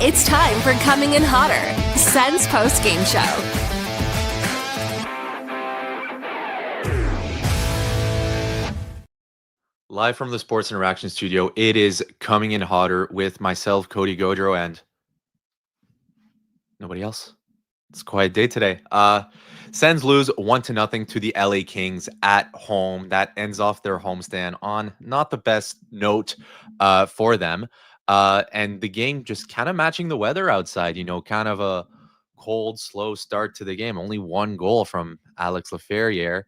It's time for Coming in Hotter, Sens post-game show. Live from the Sports Interaction Studio, it is Coming in Hotter with myself, Cody Gaudreault, and nobody else. It's a quiet day today. Sens lose 1-0 to the LA Kings at home. That ends off their homestand on not the best note for them. And the game just kind of matching the weather outside, kind of a cold, slow start to the game. Only one goal from Alex Laferriere.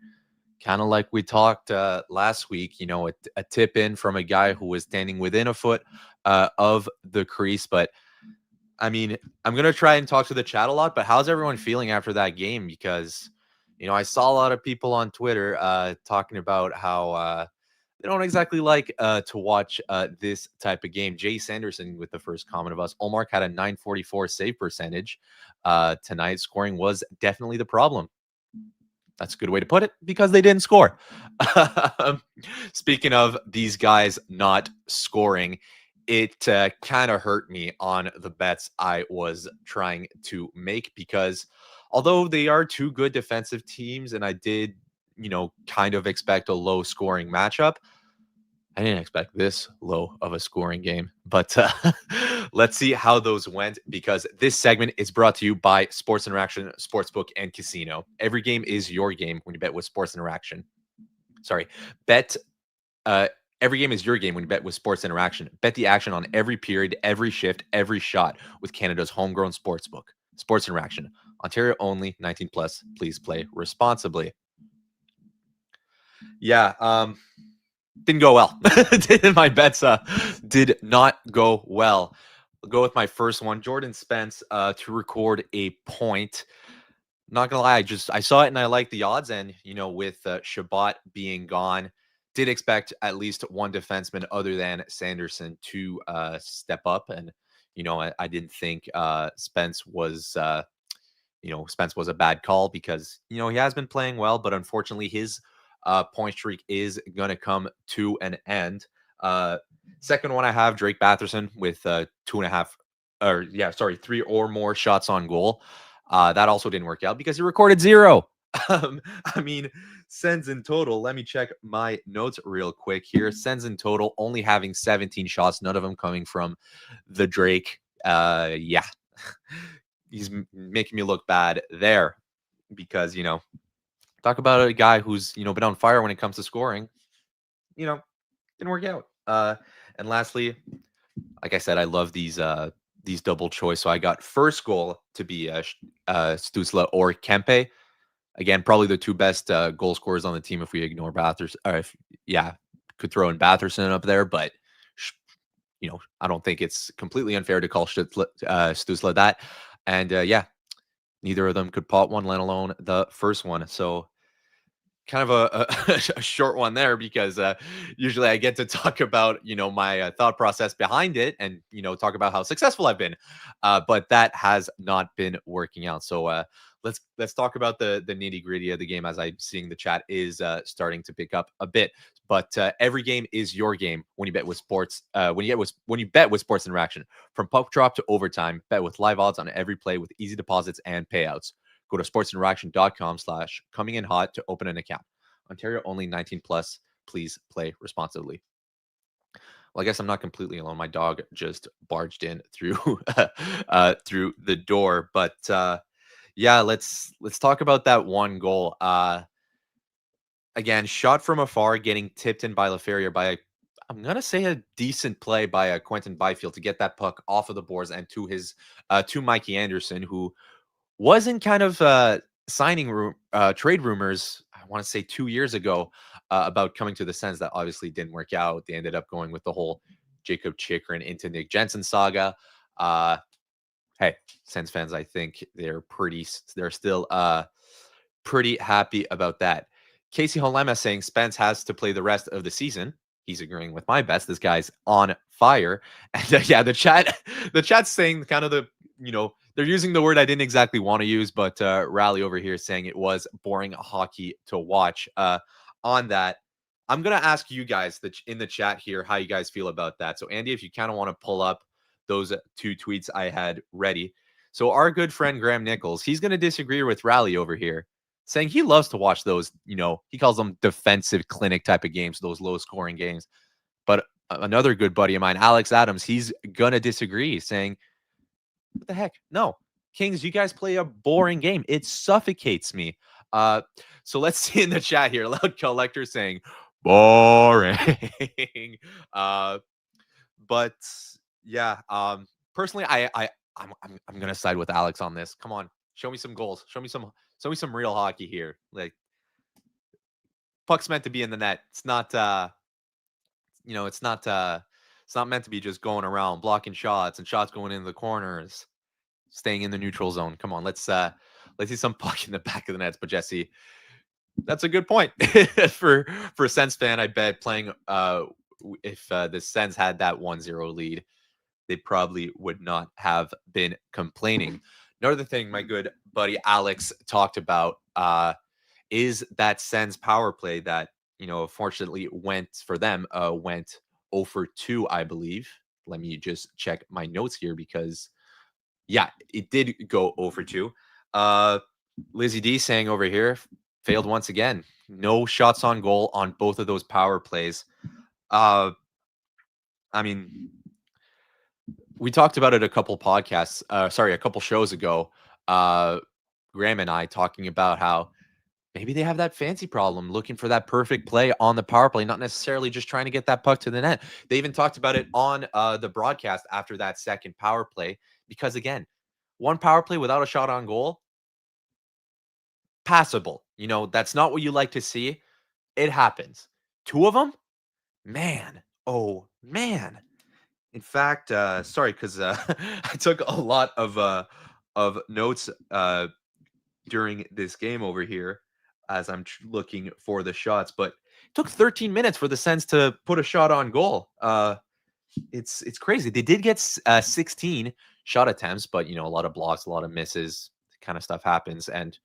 Kind of like we talked last week, a tip in from a guy who was standing within a foot of the crease. But I mean, I'm going to try and talk to the chat a lot, but how's everyone feeling after that game? Because, I saw a lot of people on Twitter talking about how they don't exactly like to watch this type of game. Jay Sanderson with the first comment of us. Olmark had a 944 save percentage tonight. Scoring was definitely the problem. That's a good way to put it, because they didn't score. Speaking of these guys not scoring, it kind of hurt me on the bets I was trying to make, because although they are two good defensive teams and I did, kind of expect a low scoring matchup, I didn't expect this low of a scoring game, but let's see how those went, because this segment is brought to you by Sports Interaction Sportsbook and Casino. Every game is your game when you bet with Sports Interaction. Sorry, every game is your game when you bet with Sports Interaction. Bet the action on every period, every shift, every shot with Canada's homegrown sportsbook. Sports Interaction, Ontario only, 19 plus. Please play responsibly. Yeah, didn't go well. My bets did not go well. I'll go with my first one. Jordan Spence to record a point. Not gonna lie, I saw it and I liked the odds. And with Shabbat being gone, did expect at least one defenseman other than Sanderson to step up. And I didn't think Spence was Spence was a bad call, because he has been playing well, but unfortunately his point streak is going to come to an end. Second one I have, Drake Batherson with 3 or more shots on goal. That also didn't work out because he recorded 0. I mean, Sens in total, let me check my notes real quick here. Sens in total only having 17 shots, none of them coming from the Drake. Yeah, he's making me look bad there, because, talk about a guy who's, been on fire when it comes to scoring. Didn't work out. And lastly, like I said, I love these double choice. So I got first goal to be Stützle or Kempe. Again, probably the two best goal scorers on the team if we ignore Batherson. Or could throw in Batherson up there, but I don't think it's completely unfair to call Stützle that. And neither of them could pot one, let alone the first one. So kind of a short one there, because usually I get to talk about my thought process behind it, and talk about how successful I've been, but that has not been working out. So let's talk about the nitty gritty of the game, as I'm seeing the chat is starting to pick up a bit. But every game is your game when you bet with sports. When you bet with Sports Interaction, from puck drop to overtime, bet with live odds on every play with easy deposits and payouts. Go to sportsinteraction.com/cominginhot to open an account. Ontario only, 19 plus. Please play responsibly. Well, I guess I'm not completely alone. My dog just barged in through through the door. But let's talk about that one goal. Again, shot from afar, getting tipped in by Laferriere by I'm gonna say a decent play by Quentin Byfield to get that puck off of the boards and to his to Mikey Anderson, who was in kind of trade rumors, I want to say 2 years ago, about coming to the Sens. That obviously didn't work out. They ended up going with the whole Jacob Chikrin into Nick Jensen saga. Hey, Sens fans, I think they're still pretty happy about that. Casey Holema saying Spence has to play the rest of the season. He's agreeing with my bets. This guy's on fire. And the chat's saying kind of they're using the word I didn't exactly want to use, but Rally over here saying it was boring hockey to watch. On that, I'm going to ask you guys in the chat here how you guys feel about that. So, Andy, if you kind of want to pull up those two tweets I had ready. So our good friend Graham Nichols, he's going to disagree with Rally over here, saying he loves to watch those, he calls them defensive clinic type of games, those low scoring games. But another good buddy of mine, Alex Adams, he's going to disagree, saying, what the heck? No. Kings, you guys play a boring game. It suffocates me. So let's see in the chat here. Loud Collector saying, boring. But yeah, personally, I'm gonna side with Alex on this. Come on, show me some goals. Show me some real hockey here. Like, puck's meant to be in the net. It's not it's not meant to be just going around blocking shots and shots going into the corners, staying in the neutral zone. Come on, let's see some puck in the back of the nets. But Jesse, that's a good point. for a Sens fan, I bet playing if the Sens had that 1-0 lead, they probably would not have been complaining. Another thing my good buddy Alex talked about is that Sens power play that, unfortunately went 0 for 2, I believe. Let me just check my notes here because, yeah, it did go 0 for 2. Lizzie D saying over here, failed once again. No shots on goal on both of those power plays. I mean, we talked about it a couple shows ago. Graham and I talking about how maybe they have that fancy problem looking for that perfect play on the power play, not necessarily just trying to get that puck to the net. They even talked about it on the broadcast after that second power play, because again, one power play without a shot on goal, passable. That's not what you like to see. It happens. 2 of them, man. Oh, man. In fact, sorry, because I took a lot of notes during this game over here as I'm looking for the shots, but it took 13 minutes for the Sens to put a shot on goal. It's crazy. They did get 16 shot attempts, but a lot of blocks, a lot of misses, kind of stuff happens. And at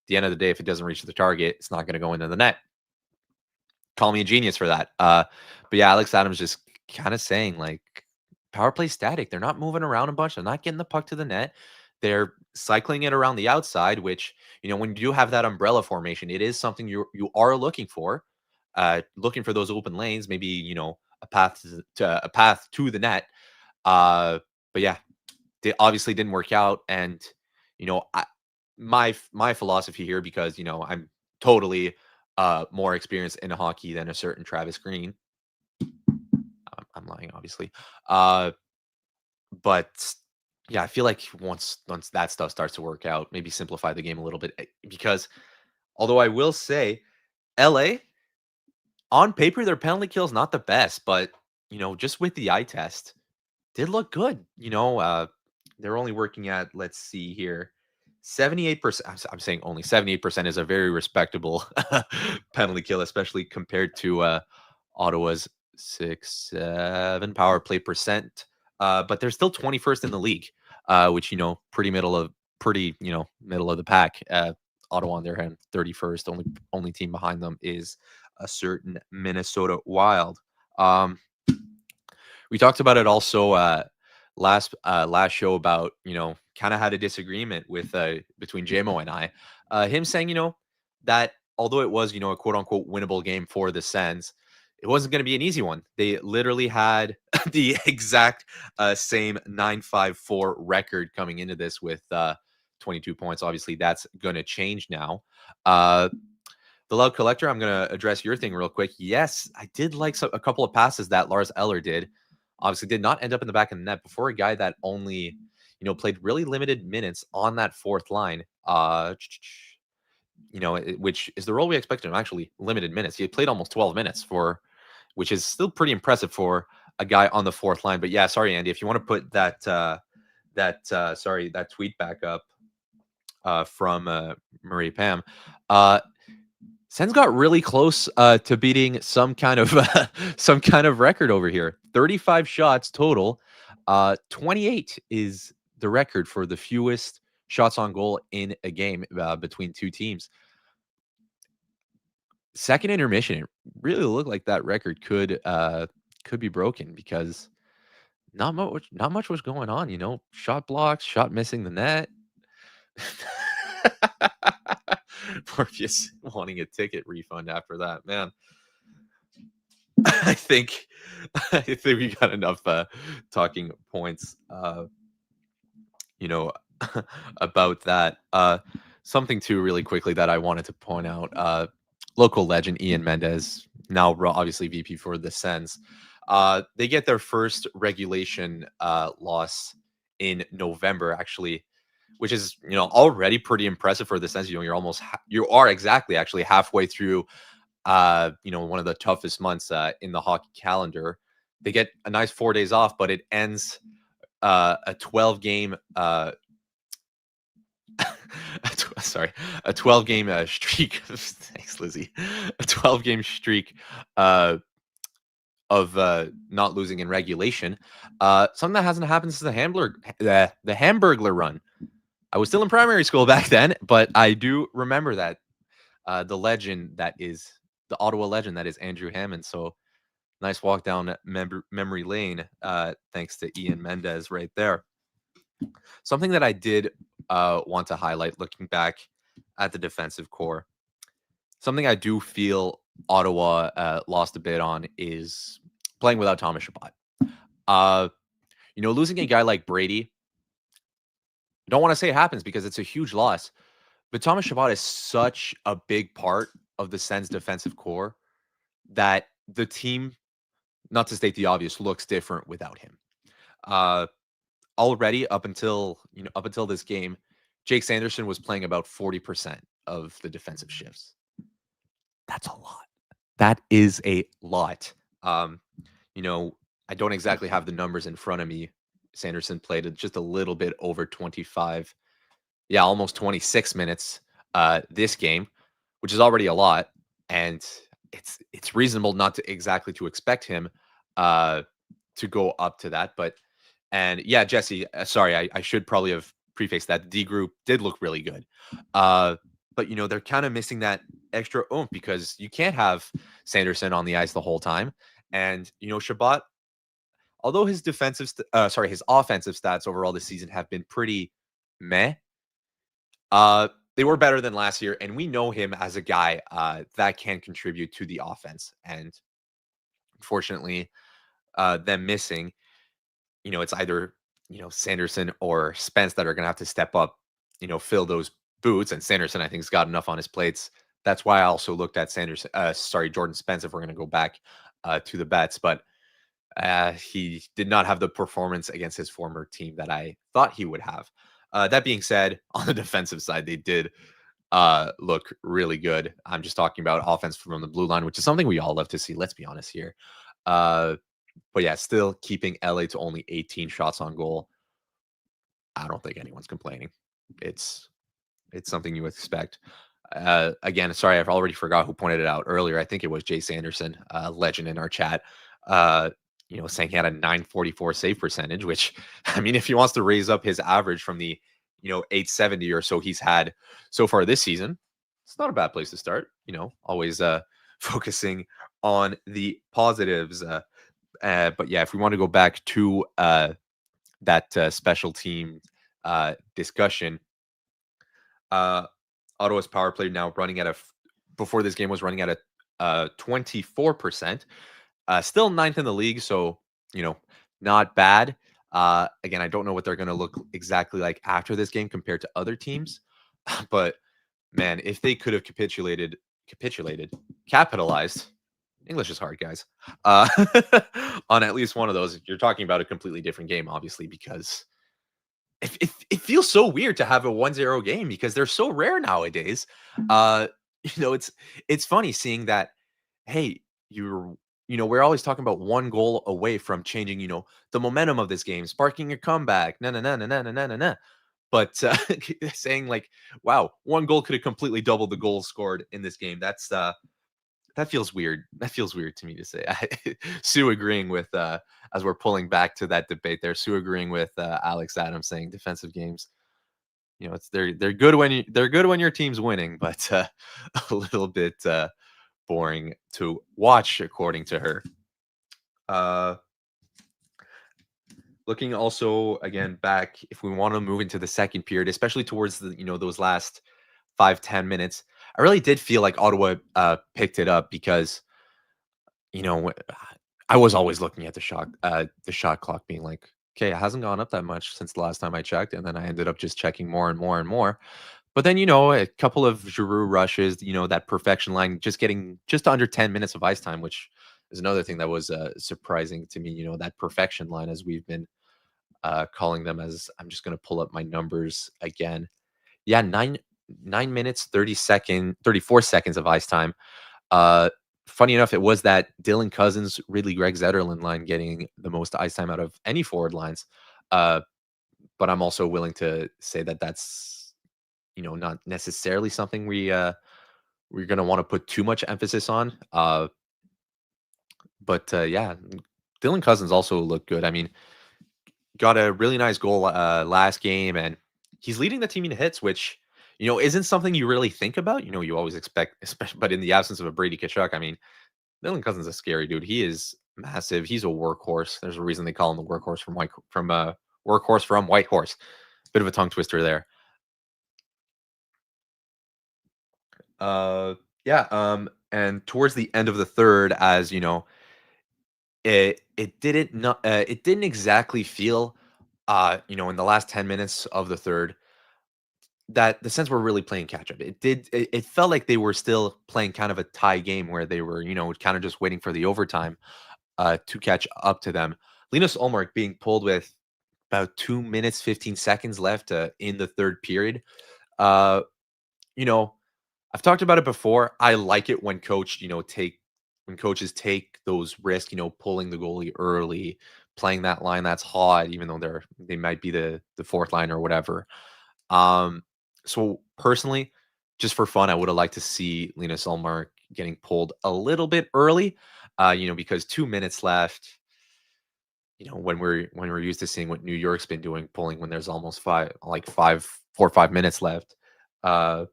the end of the day, if it doesn't reach the target, it's not going to go into the net. Call me a genius for that. But yeah, Alex Adams just kind of saying, like, power play static. They're not moving around a bunch. They're not getting the puck to the net. They're cycling it around the outside, which, when you do have that umbrella formation, it is something you are looking for. Looking for those open lanes, maybe, a path to the net. But yeah, they obviously didn't work out. And, my philosophy here, because, I'm totally more experienced in hockey than a certain Travis Green. I'm lying, obviously. But yeah, I feel like once that stuff starts to work out, maybe simplify the game a little bit. Because although I will say, LA, on paper, their penalty kill is not the best, but just with the eye test, did look good. They're only working at, let's see here, 78%. I'm saying only 78% is a very respectable penalty kill, especially compared to Ottawa's 6-7 power play percent. But they're still 21st in the league, which pretty middle of the pack. Ottawa on their hand, 31st. Only team behind them is a certain Minnesota Wild. We talked about it also last show about kind of had a disagreement with between JMO and I. Him saying that although it was a quote unquote winnable game for the Sens, it wasn't going to be an easy one. They literally had the exact same 9-5-4 record coming into this with 22 points. Obviously, that's going to change now. The Loud Collector, I'm going to address your thing real quick. Yes, I did like a couple of passes that Lars Eller did. Obviously, did not end up in the back of the net before a guy that only, played really limited minutes on that fourth line. Which is the role we expected him, actually, limited minutes. He played almost 12 minutes which is still pretty impressive for a guy on the fourth line. But yeah, sorry, Andy, if you want to put that tweet back up from Marie Pam. Sens got really close to beating some kind of record over here. 35 shots total. 28 is the record for the fewest shots on goal in a game between two teams. Second intermission, it really looked like that record could be broken, because not much was going on, shot blocks, shot missing the net. Morpheus wanting a ticket refund after that, man. I think I think we got enough talking points you know about that. Something too really quickly that I wanted to point out. Local legend Ian Mendez, now obviously VP for the Sens. They get their first regulation loss in November, actually, which is already pretty impressive for the Sens. You are exactly actually halfway through one of the toughest months in the hockey calendar. They get a nice 4 days off, but it ends a 12 game a 12 game streak. Thanks, Lizzie. A 12 game streak of not losing in regulation. Something that hasn't happened since the Hamburglar run. I was still in primary school back then, but I do remember that the legend that is the Ottawa legend that is Andrew Hammond. So nice walk down memory lane, thanks to Ian Mendez right there. Something that I did want to highlight looking back at the defensive core, something I do feel Ottawa lost a bit on is playing without Thomas Chabot. Losing a guy like Brady, I don't want to say it happens because it's a huge loss, but Thomas Chabot is such a big part of the Sens defensive core that the team, not to state the obvious, looks different without him. Already up until this game, Jake Sanderson was playing about 40% of the defensive shifts. That's a lot. That is a lot. I don't exactly have the numbers in front of me. Sanderson played just a little bit over 25, almost 26 minutes this game, which is already a lot, and it's reasonable not to exactly to expect him to go up to that. But Jesse, sorry, I should probably have prefaced that. D group did look really good, but they're kind of missing that extra oomph because you can't have Sanderson on the ice the whole time, and Chabot, although his his offensive stats overall this season have been pretty meh. They were better than last year, and we know him as a guy that can contribute to the offense. And unfortunately, them missing, it's either Sanderson or Spence that are going to have to step up, fill those boots. And Sanderson, I think, has got enough on his plates. That's why I also looked at Jordan Spence, if we're going to go back to the bets, but he did not have the performance against his former team that I thought he would have. That being said, on the defensive side, they did look really good. I'm just talking about offense from the blue line, which is something we all love to see. Let's be honest here. But still keeping LA to only 18 shots on goal. I don't think anyone's complaining. It's something you expect. Again, sorry, I've already forgot who pointed it out earlier. I think it was Jay Sanderson, legend in our chat. Saying he had a 944 save percentage, which, I mean, if he wants to raise up his average from the 870 or so he's had so far this season, it's not a bad place to start. Always focusing on the positives. But if we want to go back to that special team discussion, Ottawa's power play now running at before this game was running at a 24%. Still ninth in the league, so not bad. Again, I don't know what they're going to look exactly like after this game compared to other teams, but man, if they could have capitalized. English is hard, guys. On at least one of those, you're talking about a completely different game, obviously, because it feels so weird to have a 1-0 game because they're so rare nowadays. It's funny seeing that. Hey, we're always talking about one goal away from changing, the momentum of this game, sparking a comeback. But saying like, wow, one goal could have completely doubled the goals scored in this game. That feels weird. That feels weird to me to say. Sue agreeing with, as we're pulling back to that debate there, Sue agreeing with Alex Adams saying defensive games, they're good when they're good when your team's winning, but a little bit boring to watch, according to her. Looking also again back, if we want to move into the second period, especially towards the those last 5-10 minutes, I really did feel like Ottawa picked it up because you know I was always looking at the shot clock, being like, okay, it hasn't gone up that much since the last time I checked, and then I ended up just checking more and more and more. But then a couple of Giroux rushes, that perfection line, just getting just under 10 minutes of ice time, which is another thing that was surprising to me. That perfection line, as we've been calling them, as I'm just going to pull up my numbers again. Yeah, 9 minutes 34 seconds of ice time. Uh, Funny enough, it was that Dylan Cousins, Ridley, Greg Zetterlund line getting the most ice time out of any forward lines. Uh, but I'm also willing to say that that's not necessarily something we're gonna want to put too much emphasis on. But yeah, Dylan Cousins also looked good. I mean, got a really nice goal last game, and he's leading the team in hits, which isn't something you really think about. You always expect, especially, but in the absence of a Brady Kachuk, I mean, Dylan Cousins is a scary dude. He is massive. He's a workhorse. There's a reason they call him the workhorse from White Horse. Bit of a tongue twister there. Yeah. And towards the end of the third, as it didn't exactly feel in the last 10 minutes of the third that the Sens were really playing catch up. It felt like they were still playing kind of a tie game where they were kind of just waiting for the overtime to catch up to them. Linus Ulmark being pulled with about 2 minutes 15 seconds left in the third period. Uh, you know, I've talked about it before. I like it when coaches take those risks, pulling the goalie early, playing that line that's hot, even though they might be the fourth line or whatever. Um, so personally, just for fun, I would have liked to see Linus Ullmark getting pulled a little bit early. Because 2 minutes left. When we're used to seeing what New York's been doing, pulling when there's almost 4 or 5 minutes left. Uh,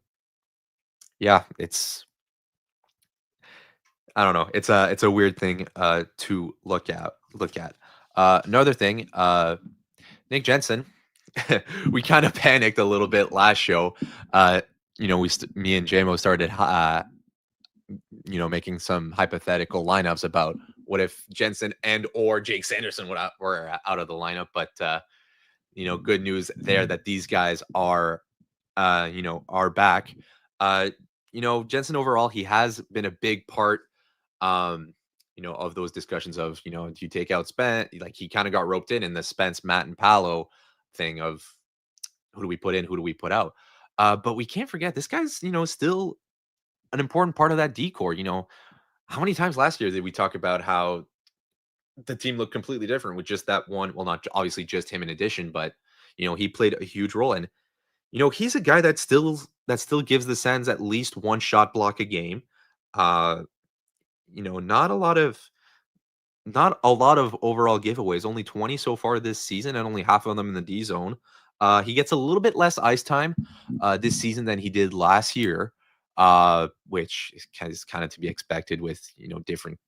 yeah, I don't know. It's a weird thing to look at. Another thing, Nick Jensen, we kind of panicked a little bit last show. Me and JMO started making some hypothetical lineups about what if Jensen and or Jake Sanderson were out of the lineup, but good news there that these guys are back. Uh, Jensen overall, he has been a big part, of those discussions of, do you take out Spence? Like he kind of got roped in the Spence, Matt, and Palo thing of who do we put in, who do we put out? But we can't forget this guy's, still an important part of that decor. How many times last year did we talk about how the team looked completely different with just that one? Well, not obviously just him in addition, but he played a huge role. And he's a guy that still gives the Sens at least one shot block a game. Uh, not a lot of overall giveaways, only 20 so far this season, and only half of them in the D zone. He gets a little bit less ice time this season than he did last year, which is kind of to be expected with different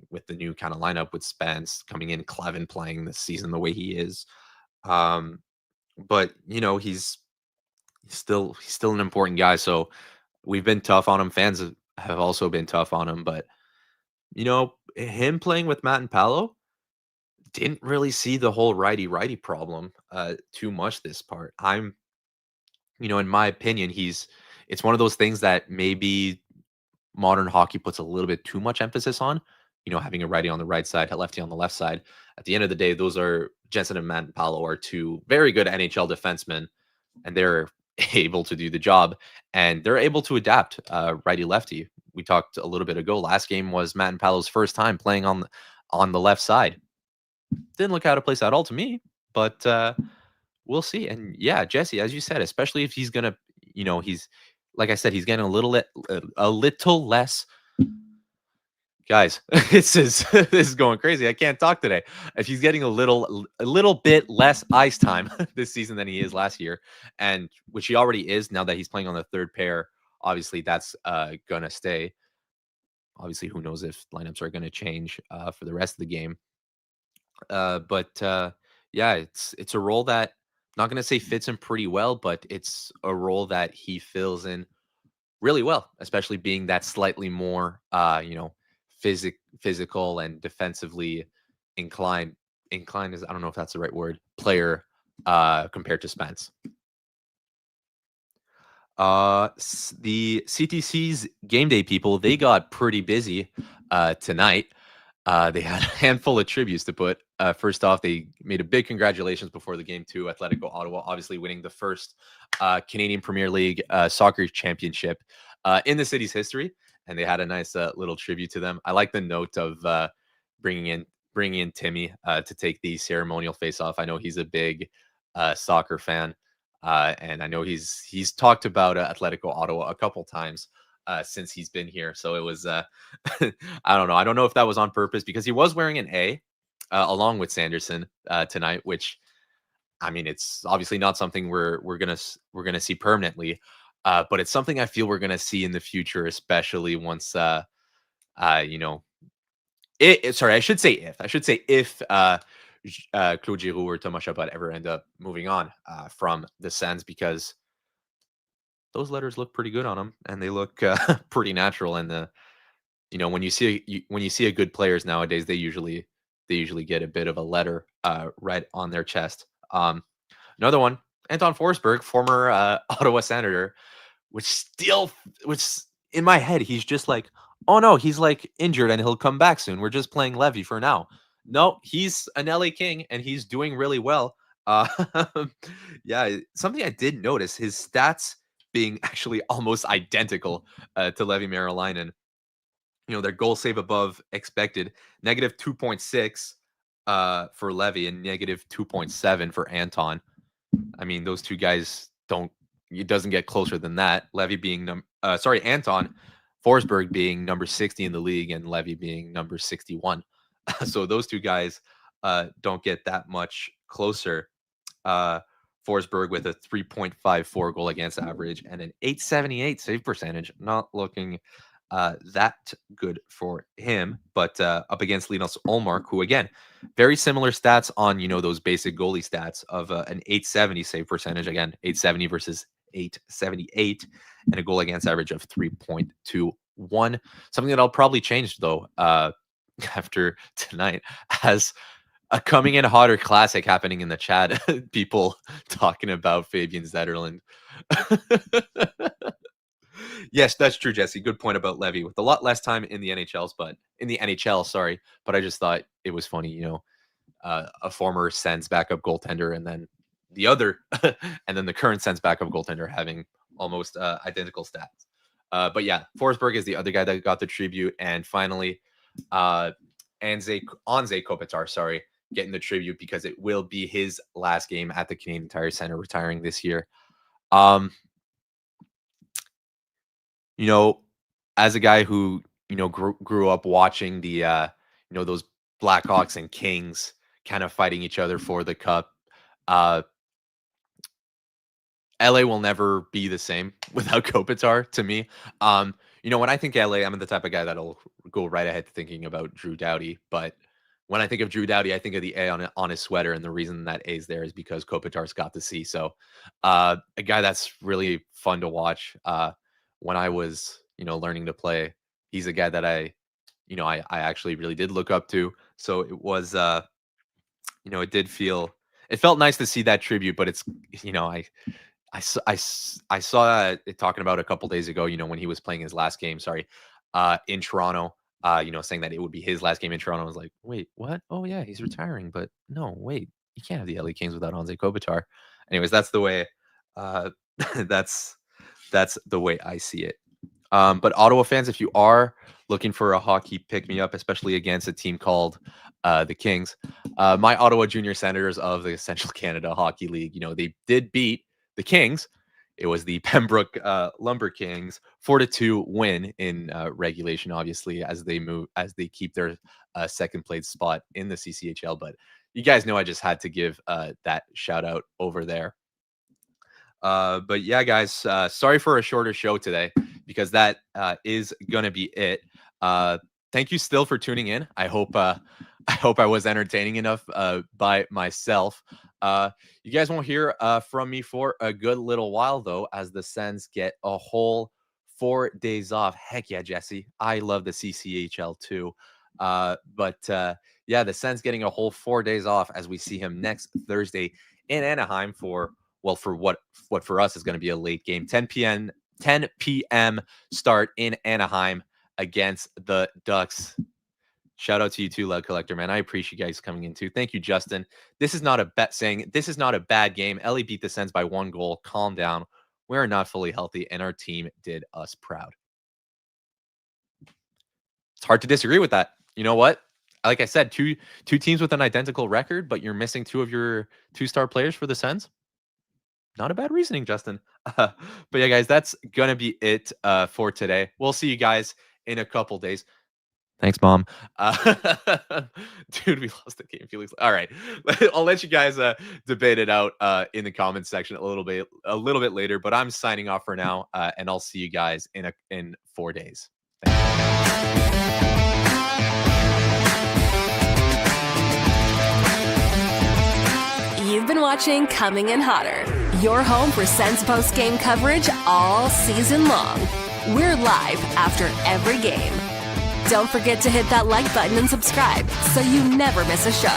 with the new kind of lineup with Spence coming in, Clevin playing this season the way he is. Um, but he's still an important guy. So we've been tough on him. Fans have also been tough on him, but him playing with Matt and Palo didn't really see the whole righty problem too much this part. In my opinion, it's one of those things that maybe modern hockey puts a little bit too much emphasis on, having a righty on the right side, a lefty on the left side. At the end of the day, those are Jensen and Matt and Palo are two very good NHL defensemen, and they're able to do the job, and they're able to adapt righty lefty. We talked a little bit ago. Last game was Matt and Palo's first time playing on the left side. Didn't look out of place at all to me, but we'll see. And yeah, Jesse, as you said, especially if he's gonna, he's like I said, he's getting a little less. Guys, this is going crazy. I can't talk today. If he's getting a little bit less ice time this season than he is last year, and which he already is now that he's playing on the third pair, obviously that's gonna stay. Obviously, who knows if lineups are gonna change for the rest of the game. But yeah, it's a role that I'm not gonna say fits him pretty well, but it's a role that he fills in really well, especially being that slightly more physical and defensively inclined inclined is I don't know if that's the right word, player compared to Spence. The CTC's game day people, they got pretty busy tonight. They had a handful of tributes to put. First off, they made a big congratulations before the game to Atletico Ottawa, obviously winning the first Canadian Premier League soccer championship in the city's history, and they had a nice little tribute to them. I like the note of bringing in bringing in Timmy to take the ceremonial face off. I know he's a big soccer fan, and I know he's talked about Atletico Ottawa a couple times since he's been here. So it was I don't know. I don't know if that was on purpose because he was wearing an A along with Sanderson tonight, which I mean, it's obviously not something we're gonna see permanently, but it's something I feel we're gonna see in the future, especially once you know sorry, I should say if Claude Giroux or Thomas Chabot ever end up moving on from the Sens because those letters look pretty good on them and they look pretty natural and the when you see a good players nowadays they usually get a bit of a letter right on their chest. Another one, Anton Forsberg, former Ottawa Senator, which still which in my head he's just like, oh no, he's like injured and he'll come back soon, we're just playing Levy for now. No, he's an LA King and he's doing really well. uh yeah, something I did notice, his stats being actually almost identical to Levy Merrill. Their goal save above expected, negative 2.6 for Levy and negative 2.7 for Anton. I mean, those two guys it doesn't get closer than that. Levy being Anton Forsberg being number 60 in the league and Levy being number 61. So those two guys don't get that much closer. Forsberg with a 3.54 goal against average and an 878 save percentage, not looking that good for him. But up against Linus Olmark, who again, very similar stats on those basic goalie stats of an 870 save percentage. Again, 870 versus 878, and a goal against average of 3.21. Something that I'll probably change though after tonight, as a coming in hotter classic happening in the chat. People talking about Fabian Zetterlund. Yes, that's true, Jesse. Good point about Levy with a lot less time in the NHL, sorry. But I just thought it was funny, a former Sens backup goaltender and then the other, and then the current Sens backup goaltender having almost identical stats. But yeah, Forsberg is the other guy that got the tribute. And finally, Anze Kopitar, sorry, getting the tribute because it will be his last game at the Canadian Tire Center, retiring this year. As a guy who grew up watching the those Blackhawks and Kings kind of fighting each other for the cup, LA will never be the same without Kopitar to me. When I think LA, I'm the type of guy that'll go right ahead to thinking about Drew Doughty. But when I think of Drew Doughty, I think of the A on his sweater. And the reason that A is there is because Kopitar's got the C. So a guy that's really fun to watch. When I was, learning to play, he's a guy that I actually really did look up to. So it was, it felt nice to see that tribute, but it's, I saw it talking about a couple days ago, when he was playing his last game, sorry, in Toronto, saying that it would be his last game in Toronto. I was like, wait, what? Oh yeah, he's retiring, but no, wait, you can't have the LA Kings without Anze Kopitar. Anyways, that's the way, that's the way I see it. But Ottawa fans, if you are looking for a hockey pick-me-up, especially against a team called the Kings, my Ottawa Junior Senators of the Central Canada Hockey League, they did beat the Kings. It was the Pembroke Lumber Kings 4-2 win in regulation, obviously, as they keep their second place spot in the CCHL. But you guys know I just had to give that shout out over there. But yeah, guys, sorry for a shorter show today because that is gonna be it. Thank you still for tuning in. I hope I hope I was entertaining enough by myself. You guys won't hear from me for a good little while, though, as the Sens get a whole 4 days off. Heck yeah, Jesse. I love the CCHL too. Yeah, the Sens getting a whole 4 days off as we see him next Thursday in Anaheim for what for us is going to be a late game. 10 p.m. start in Anaheim against the Ducks. Shout out to you too, Lug Collector, man. I appreciate you guys coming in too. Thank you, Justin. This is not a bad game. Ellie beat the Sens by 1 goal. Calm down. We are not fully healthy, and our team did us proud. It's hard to disagree with that. You know what? Like I said, two teams with an identical record, but you're missing 2 of your 2-star players for the Sens. Not a bad reasoning, Justin. But yeah, guys, that's gonna be it for today. We'll see you guys in a couple days. Thanks, Mom. Dude, we lost the game, Felix. All right. I'll let you guys debate it out in the comments section a little bit later, but I'm signing off for now, and I'll see you guys in 4 days. You've been watching Coming in Hotter, your home for Sens post-game coverage all season long. We're live after every game. Don't forget to hit that like button and subscribe so you never miss a show.